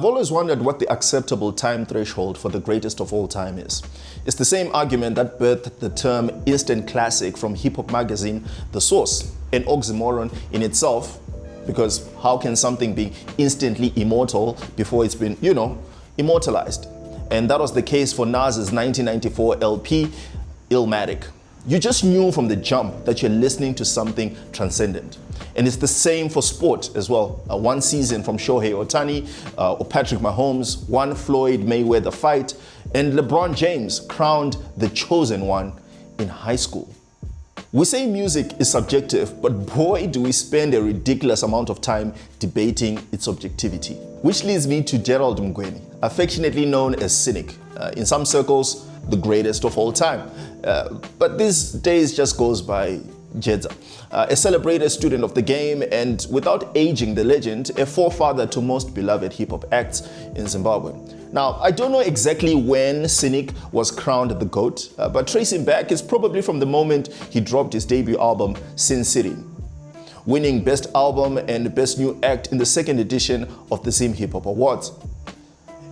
I've always wondered what the acceptable time threshold for the greatest of all time is. It's the same argument that birthed the term instant classic from hip-hop magazine The Source, an oxymoron in itself, because how can something be instantly immortal before it's been, immortalized? And that was the case for Nas's 1994 LP, Illmatic. You just knew from the jump that you're listening to something transcendent. And it's the same for sport as well. One season from Shohei Ohtani or Patrick Mahomes, one Floyd Mayweather fight, and LeBron James crowned the chosen one in high school. We say music is subjective, but boy, do we spend a ridiculous amount of time debating its objectivity. Which leads me to Gerald Mngweni, affectionately known as Synik. In some circles, the greatest of all time. But these days just goes by Jedza. A celebrated student of the game and, without aging the legend, a forefather to most beloved hip-hop acts in Zimbabwe. Now, I don't know exactly when Synik was crowned the GOAT, but tracing back is probably from the moment he dropped his debut album, Syn City, winning Best Album and Best New Act in the second edition of the Zim Hip Hop Awards,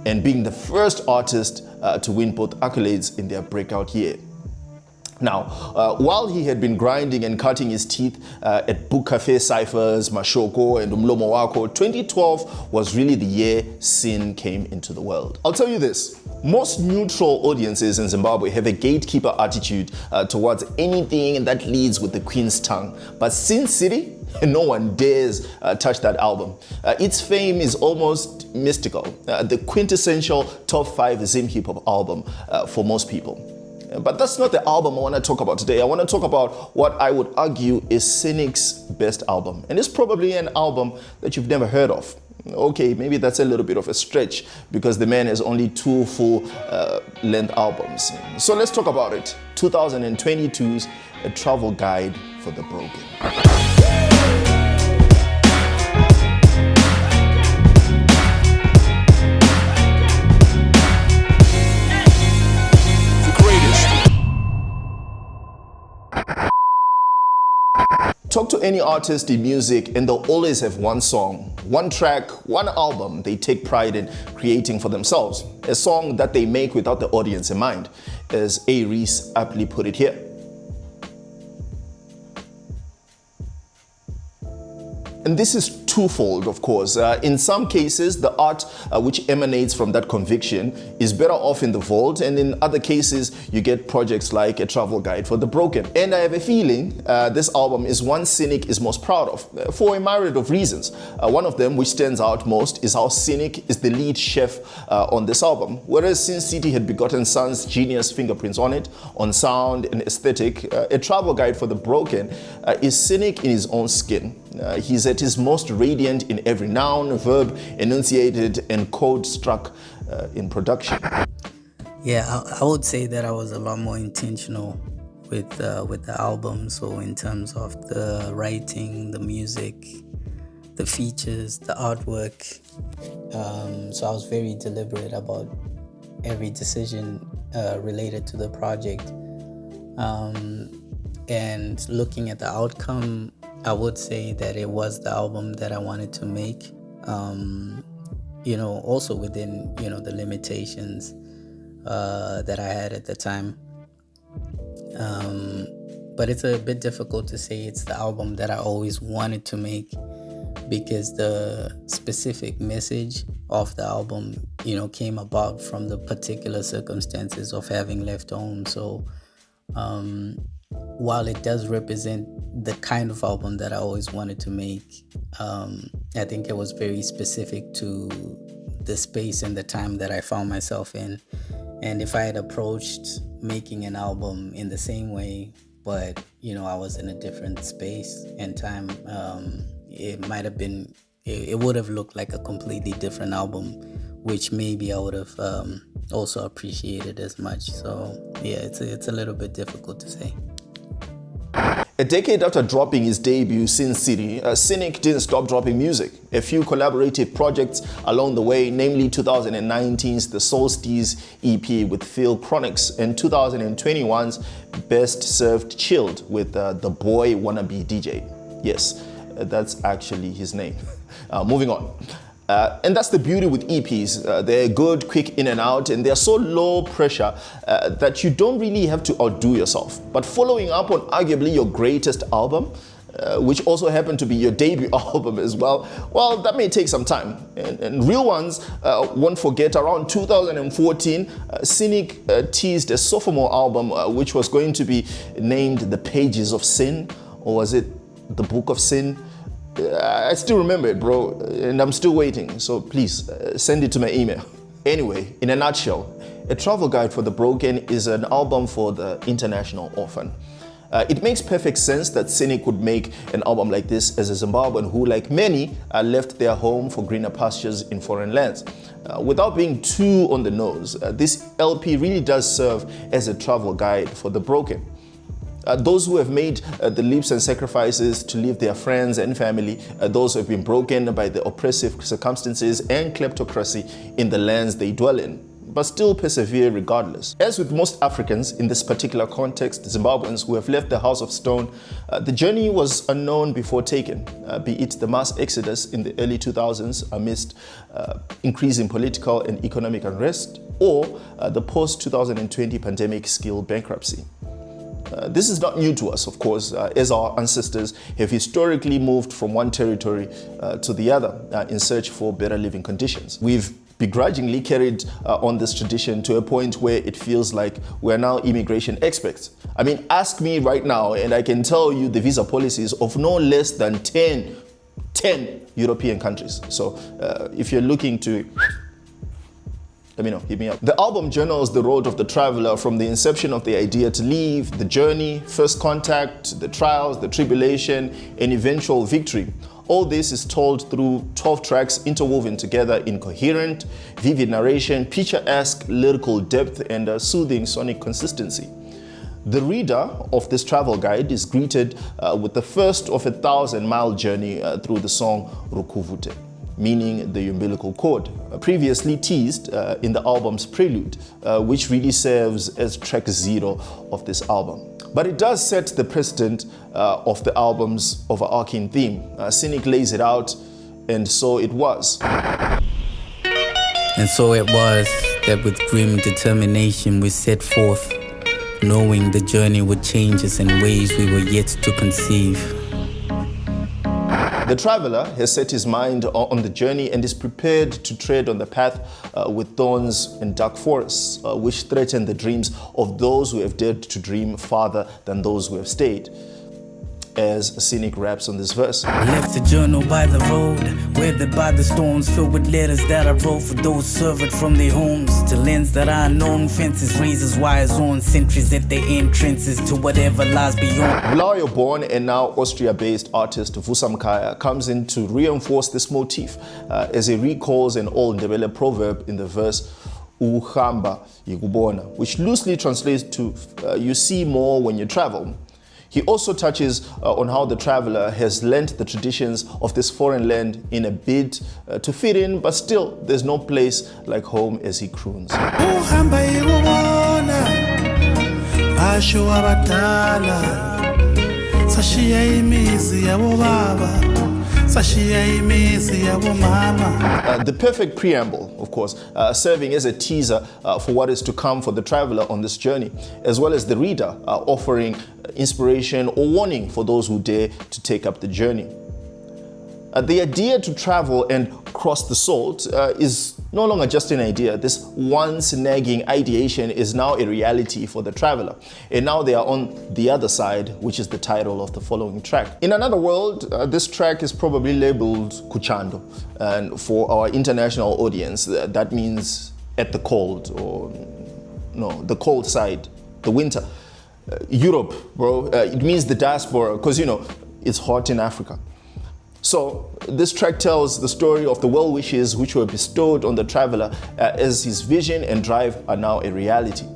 and being the first artist to win both accolades in their breakout year. Now, while he had been grinding and cutting his teeth at Book Cafe Cyphers, Mashoko and Umlomo Wako, 2012 was really the year Syn came into the world. I'll tell you this, most neutral audiences in Zimbabwe have a gatekeeper attitude towards anything that leads with the Queen's tongue. But Syn City, no one dares touch that album. Its fame is almost mystical, the quintessential top 5 Zim hip hop album for most people. But that's not the album I want to talk about today. I want to talk about what I would argue is Synik's best album. And it's probably an album that you've never heard of. Okay, maybe that's a little bit of a stretch because the man has only 2 full-length albums. So let's talk about it. 2022's A Travel Guide for the Broken. Talk to any artist in music and they'll always have one song, one track, one album they take pride in creating for themselves. A song that they make without the audience in mind, as A. Reese aptly put it here. And this is twofold, of course. In some cases, the art which emanates from that conviction is better off in the vault, and in other cases, you get projects like A Travel Guide for the Broken. And I have a feeling this album is one Synik is most proud of, for a myriad of reasons. One of them, which stands out most, is how Synik is the lead chef on this album. Whereas Syn City had begotten Sun's genius fingerprints on it, on sound and aesthetic, A Travel Guide for the Broken is Synik in his own skin. He's at his most radiant in every noun, verb, enunciated, and code struck in production. Yeah, I would say that I was a lot more intentional with the album. So in terms of the writing, the music, the features, the artwork. So I was very deliberate about every decision related to the project. And looking at the outcome, I would say that it was the album that I wanted to make, also within, the limitations that I had at the time. But it's a bit difficult to say it's the album that I always wanted to make because the specific message of the album, came about from the particular circumstances of having left home. So, while it does represent the kind of album that I always wanted to make, I think it was very specific to the space and the time that I found myself in. And if I had approached making an album in the same way, but, I was in a different space and time, it might have been, it would have looked like a completely different album, which maybe I would have also appreciated as much. So, yeah, it's a little bit difficult to say. A decade after dropping his debut, Syn City, Synik didn't stop dropping music. A few collaborative projects along the way, namely 2019's The Solstice EP with Phil Chronix and 2021's Best Served Chilled with The Boy Wannabe DJ. Yes, that's actually his name. Moving on. And that's the beauty with EPs. They're good, quick in and out, and they're so low pressure that you don't really have to outdo yourself. But following up on arguably your greatest album, which also happened to be your debut album as well, that may take some time. And real ones won't forget, around 2014, Synik teased a sophomore album which was going to be named The Pages of Syn, or was it The Book of Syn? I still remember it, bro, and I'm still waiting, so please send it to my email. Anyway, in a nutshell, A Travel Guide for the Broken is an album for the international orphan. It makes perfect sense that Synik would make an album like this as a Zimbabwean who, like many, left their home for greener pastures in foreign lands. Without being too on the nose, this LP really does serve as a travel guide for the broken. Those who have made the leaps and sacrifices to leave their friends and family, those who have been broken by the oppressive circumstances and kleptocracy in the lands they dwell in, but still persevere regardless. As with most Africans in this particular context, Zimbabweans who have left the House of Stone, the journey was unknown before taken, be it the mass exodus in the early 2000s amidst increasing political and economic unrest, or the post-2020 pandemic skill bankruptcy. This is not new to us, of course, as our ancestors have historically moved from one territory to the other in search for better living conditions. We've begrudgingly carried on this tradition to a point where it feels like we're now immigration experts. I mean, ask me right now and I can tell you the visa policies of no less than 10 European countries. So if you're looking to, let me know, hit me up. The album journals the road of the traveler from the inception of the idea to leave, the journey, first contact, the trials, the tribulation, and eventual victory. All this is told through 12 tracks interwoven together in coherent, vivid narration, picturesque lyrical depth, and a soothing sonic consistency. The reader of this travel guide is greeted with the first of a 1,000-mile journey through the song Rukuvute, meaning the umbilical cord, previously teased in the album's prelude, which really serves as track 0 of this album. But it does set the precedent of the album's overarching theme. Synik lays it out, and so it was. And so it was that with grim determination we set forth, knowing the journey would change us in ways we were yet to conceive. The traveler has set his mind on the journey and is prepared to tread on the path with thorns and dark forests, which threaten the dreams of those who have dared to dream farther than those who have stayed. As Synik raps on this verse. Left a journal by the road, weathered by the storms, filled with letters that I wrote for those served from their homes to lands that are unknown, fences, razors, wires on, sentries at their entrances to whatever lies beyond. Bulawayo-born and now Austria-based artist Vusamkaya comes in to reinforce this motif as he recalls an old Ndebele proverb in the verse Uhamba Yikubona, which loosely translates to you see more when you travel. He also touches on how the traveler has lent the traditions of this foreign land in a bid to fit in, but still there's no place like home, as he croons. The perfect preamble, of course, serving as a teaser for what is to come for the traveler on this journey, as well as the reader offering inspiration or warning for those who dare to take up the journey. The idea to travel and cross the salt is no longer just an idea. This once nagging ideation is now a reality for the traveler. And now they are on the other side, which is the title of the following track. In another world, this track is probably labeled Kuchando. And for our international audience, that means at the cold, or no, the cold side, the winter. Europe, bro, it means the diaspora, because you know, it's hot in Africa. So this track tells the story of the well wishes which were bestowed on the traveler as his vision and drive are now a reality.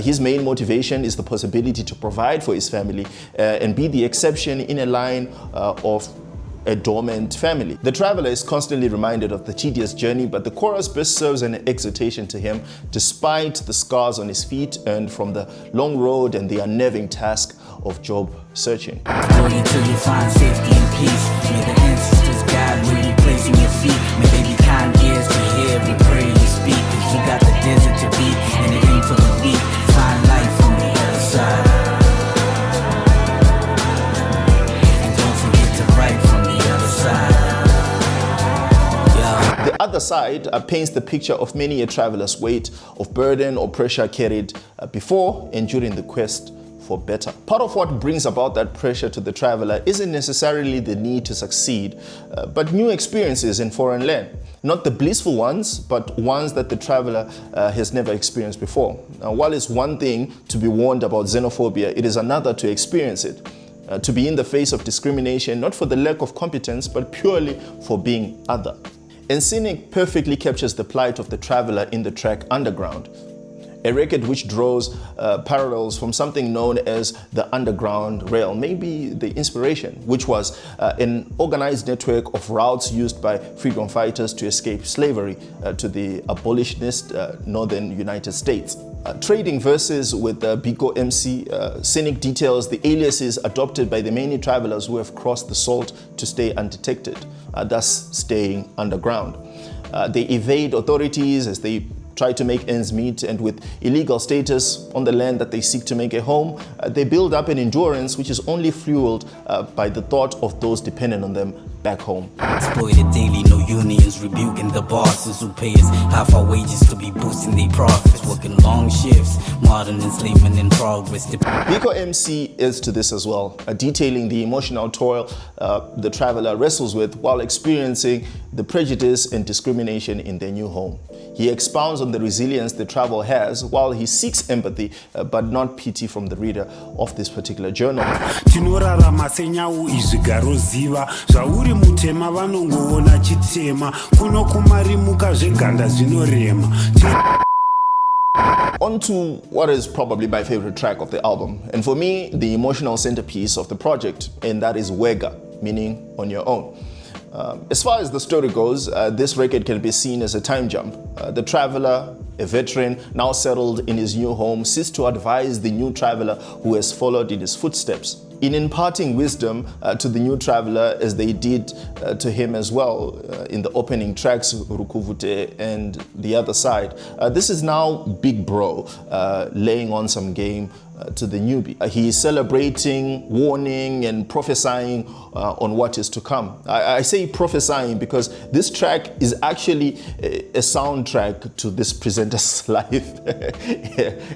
His main motivation is the possibility to provide for his family and be the exception in a line of a dormant family. The traveler is constantly reminded of the tedious journey, but the chorus best serves an exhortation to him despite the scars on his feet earned from the long road and the unnerving task of job searching. Journey till you find safety and peace. May the ancestors guide where you place using your feet. May they be kind ears to hear every prayer you speak. Cause you got the desert to beat, and it ain't for the weak. Find life on the other side. And don't forget to write from the other side. The other side paints the picture of many a traveler's weight of burden or pressure carried before and during the quest for better. Part of what brings about that pressure to the traveler isn't necessarily the need to succeed, but new experiences in foreign land. Not the blissful ones, but ones that the traveler has never experienced before. Now, while it's one thing to be warned about xenophobia, it is another to experience it. To be in the face of discrimination, not for the lack of competence, but purely for being other. And Synik perfectly captures the plight of the traveler in the track Underground, a record which draws parallels from something known as the Underground Rail, maybe the inspiration, which was an organized network of routes used by freedom fighters to escape slavery to the abolitionist northern United States. Trading verses with Biko MC, Synik details the aliases adopted by the many travelers who have crossed the salt to stay undetected, thus staying underground. They evade authorities as they try to make ends meet, and with illegal status on the land that they seek to make a home, they build up an endurance which is only fueled by the thought of those dependent on them back home. Exploited daily, no unions rebuking the bosses who pay us half our wages to be boosting their profits, working long shifts, modern enslavement in progress. Biko MC is to this as well, detailing the emotional toil the traveler wrestles with while experiencing the prejudice and discrimination in their new home. He expounds on the resilience the travel has while he seeks empathy but not pity from the reader of this particular journal. On to what is probably my favorite track of the album, and for me, the emotional centerpiece of the project, and that is Wega, meaning on your own. As far as the story goes, this record can be seen as a time jump. The traveler, a veteran, now settled in his new home, seeks to advise the new traveler who has followed in his footsteps, in imparting wisdom to the new traveler as they did to him as well in the opening tracks, Rukuvute and The Other Side. This is now Big Bro laying on some game to the newbie. He is celebrating, warning, and prophesying on what is to come. I say prophesying because this track is actually a soundtrack to this presenter's life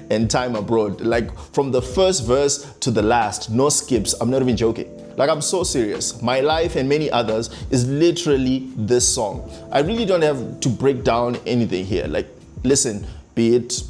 and time abroad. Like from the first verse to the last, no skips. I'm not even joking. Like, I'm so serious. My life and many others is literally this song. I really don't have to break down anything here. Like, listen, be it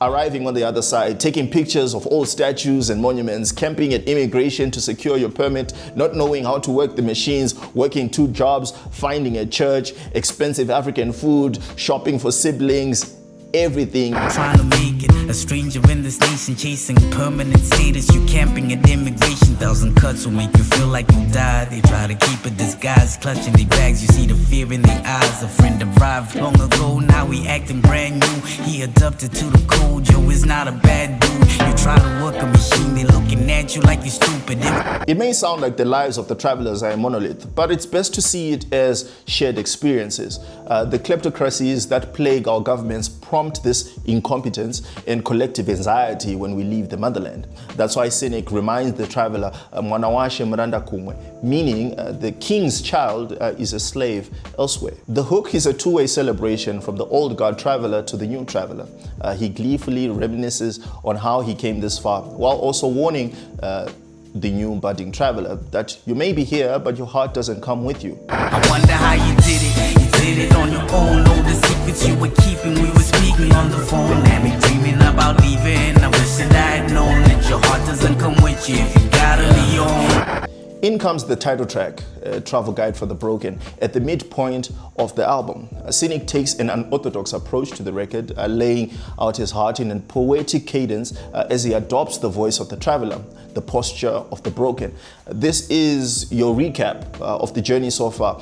arriving on the other side, taking pictures of old statues and monuments, camping at immigration to secure your permit, not knowing how to work the machines, working 2 jobs, finding a church, expensive African food, shopping for siblings, everything. Trying to make it, a stranger in this nation, chasing permanent status. You camping at immigration, 1,000 cuts will make you feel like you died. They try to keep a disguise, clutching their bags. You see the fear in their eyes. A friend arrived long ago, now he acting brand new. He adapted to the code, yo, it's not a bad dude. You try to work a machine, they looking at you like you're stupid. It may sound like the lives of the travelers are a monolith, but it's best to see it as shared experiences. The kleptocracies that plague our governments prompt this incompetence and collective anxiety when we leave the motherland. That's why Synik reminds the traveler, Mwanawashe Mranda Kumwe, meaning the king's child is a slave elsewhere. The hook is a two-way celebration from the old guard traveler to the new traveler. He gleefully reminisces on how he came this far, while also warning the new budding traveler that you may be here, but your heart doesn't come with you. I wonder how you did it. You did it on your own. All the secrets you were keeping, we were speaking on the phone. Had me dreaming about leaving. I wish that I had known that your heart doesn't come with you if you gotta be on. In comes the title track, Travel Guide for the Broken, at the midpoint of the album. Synik takes an unorthodox approach to the record, laying out his heart in a poetic cadence as he adopts the voice of the traveler, the posture of the broken. This is your recap of the journey so far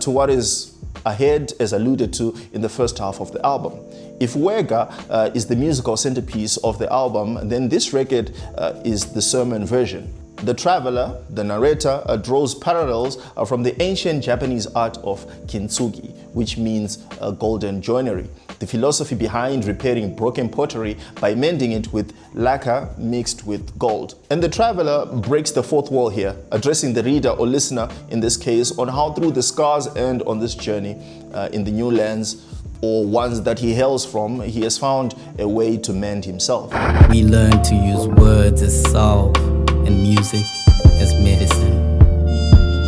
to what is ahead, as alluded to in the first half of the album. If Wega is the musical centerpiece of the album, then this record is the sermon version. The traveler, the narrator, draws parallels from the ancient Japanese art of kintsugi, which means golden joinery, the philosophy behind repairing broken pottery by mending it with lacquer mixed with gold. And the traveler breaks the fourth wall here, addressing the reader or listener in this case on how through the scars earned on this journey in the new lands or ones that he hails from, he has found a way to mend himself. We learn to use words as salve and music as medicine.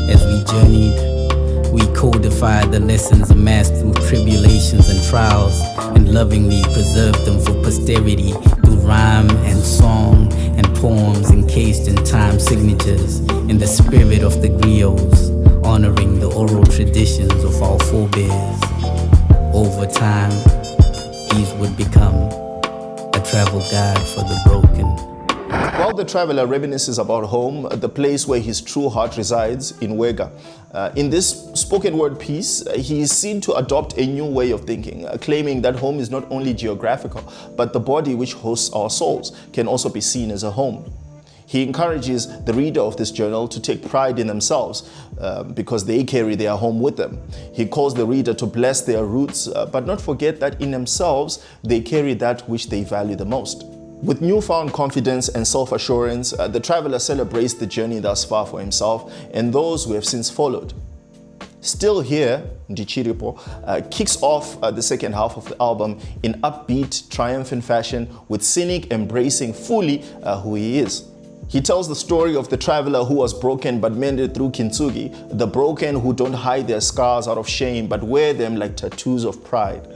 As we journeyed, we codified the lessons amassed through tribulations and trials and lovingly preserved them for posterity through rhyme and song and poems encased in time signatures in the spirit of the griots, honoring the oral traditions of our forebears. Over time, these would become a travel guide for the broken. While the traveler reminisces about home, the place where his true heart resides, in Wega, in this spoken word piece, he is seen to adopt a new way of thinking, claiming that home is not only geographical, but the body which hosts our souls can also be seen as a home. He encourages the reader of this journal to take pride in themselves because they carry their home with them. He calls the reader to bless their roots, but not forget that in themselves they carry that which they value the most. With newfound confidence and self-assurance, the traveler celebrates the journey thus far for himself and those who have since followed. Still here, Ndichiripo kicks off the second half of the album in upbeat, triumphant fashion, with Synik embracing fully who he is. He tells the story of the traveler who was broken but mended through kintsugi, the broken who don't hide their scars out of shame but wear them like tattoos of pride.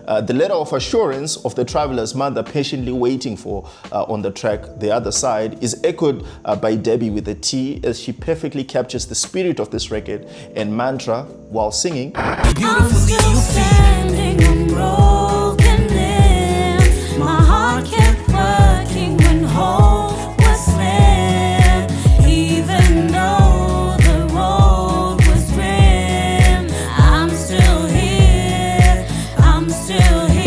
The letter of assurance of the traveler's mother patiently waiting for on the track, The Other Side, is echoed by Debbie with a T as she perfectly captures the spirit of this record and mantra while singing. Beautifully you standing on broken limbs. My heart kept working when hope was slim. Even though the road was grim, I'm still here. I'm still here.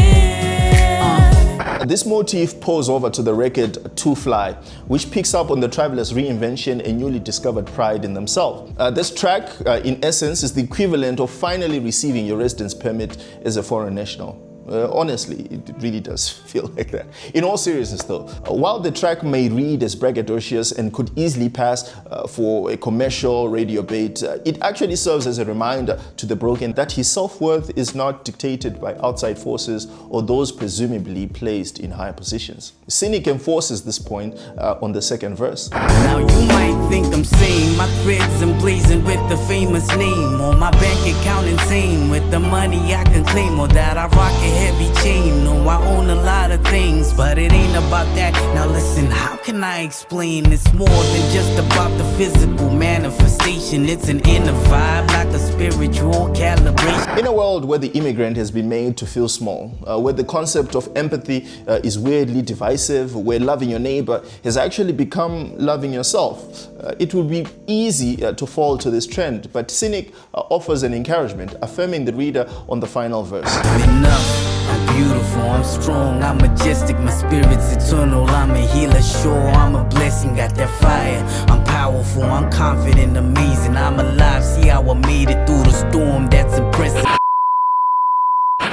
This motif pours over to the record To Fly, which picks up on the traveler's reinvention and newly discovered pride in themselves. This track, in essence, is the equivalent of finally receiving your residence permit as a foreign national. Honestly, it really does feel like that. In all seriousness though, while the track may read as braggadocious and could easily pass for a commercial radio bait, it actually serves as a reminder to the broken that his self-worth is not dictated by outside forces or those presumably placed in higher positions. Synik enforces this point on the second verse. Now you might think I'm sane. My threads emblazoned with the famous name on my bank account, insane with the money I can claim, or that I rock a heavy chain. No, I own a lot of things, but it ain't about that. Now listen, how can I explain? It's more than just about the physical manifestation. It's an inner vibe, like a spiritual calibration. In a world where the immigrant has been made to feel small, where the concept of empathy is weirdly divisive, where loving your neighbor has actually become loving yourself, it would be easy to fall to this trend, but Synik offers an encouragement, affirming the reader on the final verse. I'm enough, I'm beautiful, I'm strong, I'm majestic, my spirit's eternal, I'm a healer, sure, I'm a blessing, got that fire, I'm powerful, I'm confident, amazing, I'm alive, see how I made it through the storm, that's impressive.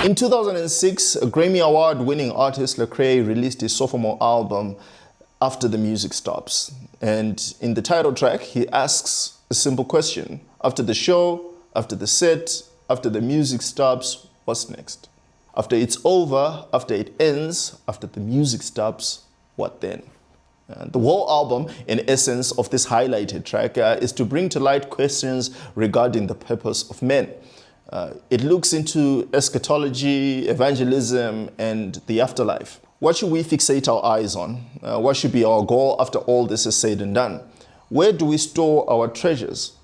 In 2006, Grammy Award-winning artist Lecrae released his sophomore album, After the Music Stops. And in the title track, he asks a simple question. After the show, after the set, after the music stops, what's next? After it's over, after it ends, after the music stops, what then? The whole album, in essence, of this highlighted track is to bring to light questions regarding the purpose of men. It looks into eschatology, evangelism, and the afterlife. What should we fixate our eyes on? What should be our goal after all this is said and done? Where do we store our treasures?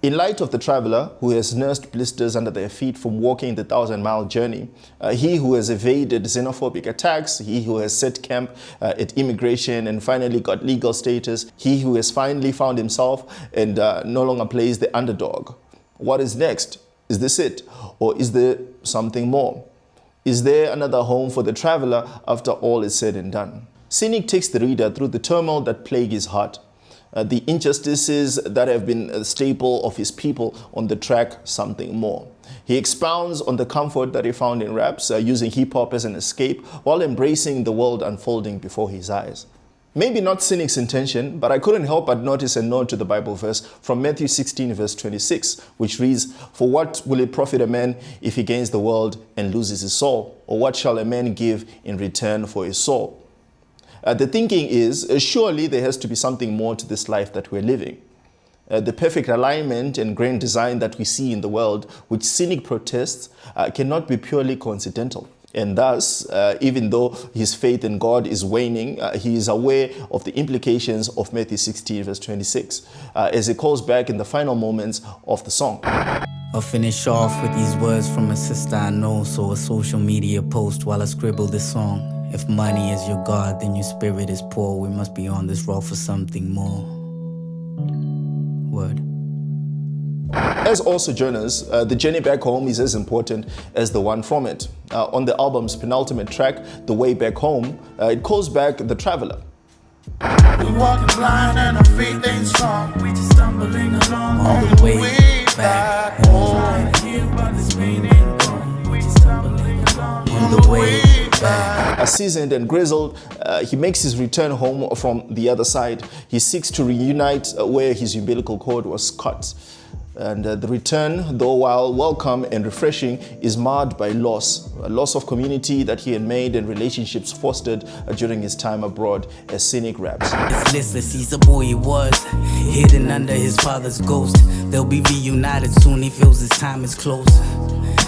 In light of the traveler who has nursed blisters under their feet from walking the 1,000-mile journey, he who has evaded xenophobic attacks, he who has set camp at immigration and finally got legal status, he who has finally found himself and no longer plays the underdog. What is next? Is this it? Or is there something more? Is there another home for the traveler after all is said and done? Synik takes the reader through the turmoil that plague his heart. the injustices that have been a staple of his people on the track Something More. He expounds on the comfort that he found in raps, using hip-hop as an escape while embracing the world unfolding before his eyes. Maybe not Synik's intention, but I couldn't help but notice a nod to the Bible verse from Matthew 16 verse 26, which reads, "For what will it profit a man if he gains the world and loses his soul? Or what shall a man give in return for his soul?" The thinking is, surely there has to be something more to this life that we're living. The perfect alignment and grand design that we see in the world, which Synik protests, cannot be purely coincidental. And thus, even though his faith in God is waning, he is aware of the implications of Matthew 16 verse 26, as he calls back in the final moments of the song. I'll finish off with these words from a sister I know, so a social media post while I scribble this song. If money is your God, then your spirit is poor. We must be on this road for something more. Word. As all sojourners, the journey back home is as important as the one from it. On the album's penultimate track, The Way Back Home, it calls back the traveler. We walking blind and our faith ain't strong. We just stumbling along on the way back home. On the way back. Seasoned and grizzled, he makes his return home from the other side. He seeks to reunite where his umbilical cord was cut. And the return, though while welcome and refreshing, is marred by loss. A loss of community that he had made and relationships fostered during his time abroad, as Synik raps. It's listless, he's a boy he was, hidden under his father's ghost. They'll be reunited soon, he feels his time is close.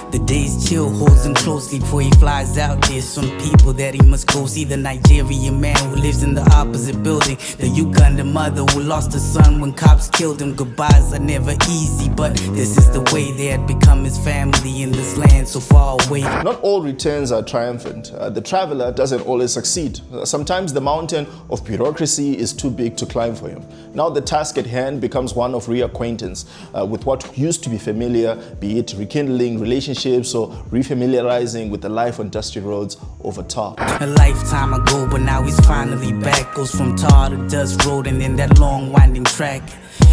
The day's chill holds him closely before he flies out. There's some people that he must go see. The Nigerian man who lives in the opposite building. The Ugandan mother who lost her son when cops killed him. Goodbyes are never easy, but this is the way they had become his family in this land so far away. Not all returns are triumphant. The traveler doesn't always succeed. Sometimes the mountain of bureaucracy is too big to climb for him. Now the task at hand becomes one of reacquaintance with what used to be familiar, be it rekindling relationships or refamiliarizing with the life on dusty roads over tar. A lifetime ago, but now he's finally back. Goes from tar to dust road and then that long winding track.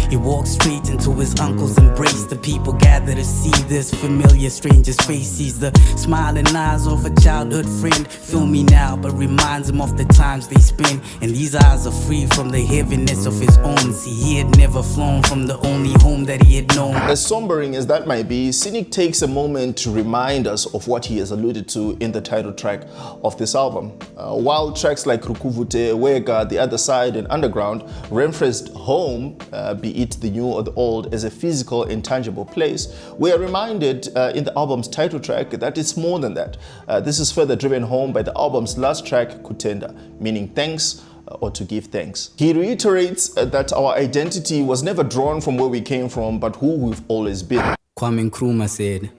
He walks straight into his uncle's embrace. The people gather to see this familiar stranger's face. Sees the smiling eyes of a childhood friend. Feel me now, but reminds him of the times they spent. And these eyes are free from the heaviness of his own. See, he had never flown from the only home that he had known. As sombering as that might be, Synik takes a moment to remind us of what he has alluded to in the title track of this album. While tracks like Rukuvute, Wega, The Other Side, and Underground referenced home, be it the new or the old, as a physical, intangible place, we are reminded in the album's title track that it's more than that. This is further driven home by the album's last track, Kutenda, meaning thanks or to give thanks. He reiterates that our identity was never drawn from where we came from, but who we've always been. Kwame Nkrumah said,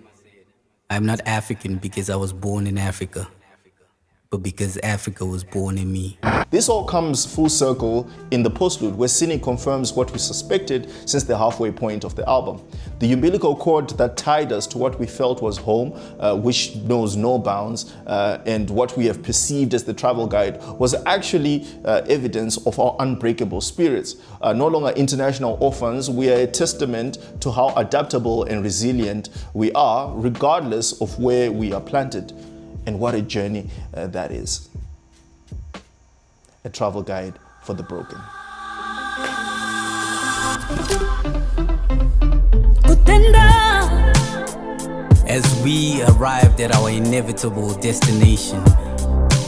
"I'm not African because I was born in Africa, but because Africa was born in me." This all comes full circle in the postlude, where Synik confirms what we suspected since the halfway point of the album. The umbilical cord that tied us to what we felt was home, which knows no bounds, and what we have perceived as the travel guide was actually evidence of our unbreakable spirits. No longer international orphans, we are a testament to how adaptable and resilient we are, regardless of where we are planted. And what a journey that is. A travel guide for the broken. As we arrived at our inevitable destination,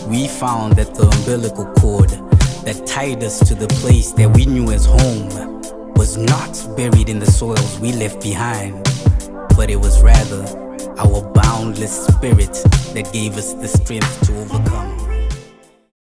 we found that the umbilical cord that tied us to the place that we knew as home was not buried in the soils we left behind, but it was rather our boundless spirit that gave us the strength to overcome.